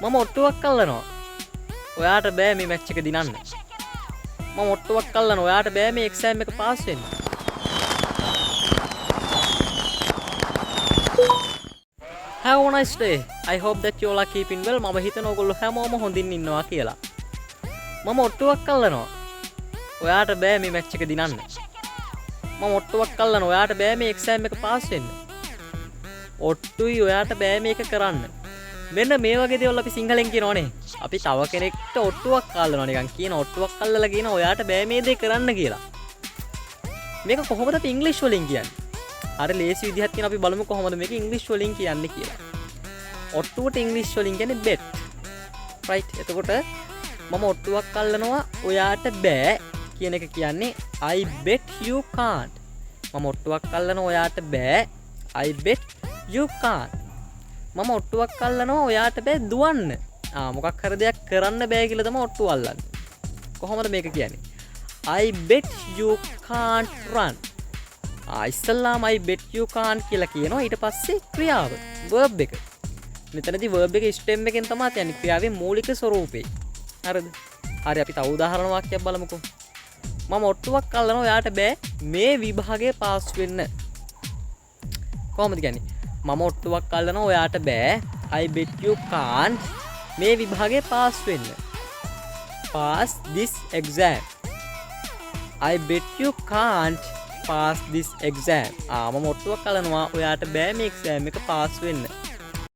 මම ඔට්ටුවක් අල්ලනවා. ඔයාට බෑ මේ මැච් එක දිනන්න. මම ඔට්ටුවක් අල්ලනවා. ඔයාට බෑ මේ එක්සෑම් එක පාස් වෙන්න. Have a nice day. I hope that you all are keeping well. මම හිතනවා ඔයගොල්ලෝ හැමෝම හොඳින් ඉන්නවා කියලා. මම ඔට්ටුවක් අල්ලනවා. ඔයාට බෑ මේ මැච් එක දිනන්න. මම ඔට්ටුවක් අල්ලනවා. ඔයාට බෑ මේ එක්සෑම් එක පාස් වෙන්න. ඔට්ටුයි ඔයාට බෑ මේක කරන්න. මෙන්න මේ වගේ දේවල් අපි සිංහලෙන් කියනෝනේ. අපි තව කෙනෙක්ට ඔට්ටුවක් අල්ලනවා නිකන් කියන ඔට්ටුවක් අල්ලලා කියන ඔයාට බෑ මේ දේ කරන්න කියලා. මේක කොහොමද අපි ඉංග්‍රීසි වලින් කියන්නේ? අර ලේසි විදිහක් තියෙන අපි බලමු කොහොමද මේක ඉංග්‍රීසි වලින් කියන්නේ කියලා. ඔට්ටුවට ඉංග්‍රීසි වලින් කියන්නේ bet. right. එතකොට මම ඔට්ටුවක් අල්ලනවා ඔයාට බෑ කියන එක කියන්නේ I bet you can't. මම ඔට්ටුවක් අල්ලනවා ඔයාට බෑ I bet you can't. මම ඔට්ටුවක් අල්ලනවා ඔයාට බෑ දුවන්න. මොකක් හරි දෙයක් කරන්න බෑ කියලා තමයි ඔට්ටුව අල්ලන්නේ. කොහොමද මේක කියන්නේ? I bet you can't run. ඉස්සල්ලාම I bet you can't කියලා කියනවා. ඊට පස්සේ ක්‍රියාව verb එක. මෙතනදී verb එක stem එකෙන් තමයි යන්නේ ක්‍රියාවේ මූලික ස්වරූපේ. හරිද? හරි අපි තව උදාහරණ වාක්‍යයක් බලමුකෝ. මම ඔට්ටුවක් අල්ලනවා ඔයාට බෑ මේ විභාගේ පාස් වෙන්න. කොහොමද කියන්නේ? මම ඔට්ටුවක් අල්ලනවා ඔයාට බෑ I bet you can't මේ විභාගේ පාස් වෙන්න. pass this exam. I bet you can't pass this exam. මම ඔට්ටුවක් අල්ලනවා ඔයාට බෑ මේ එක්සෑම් එක පාස් වෙන්න.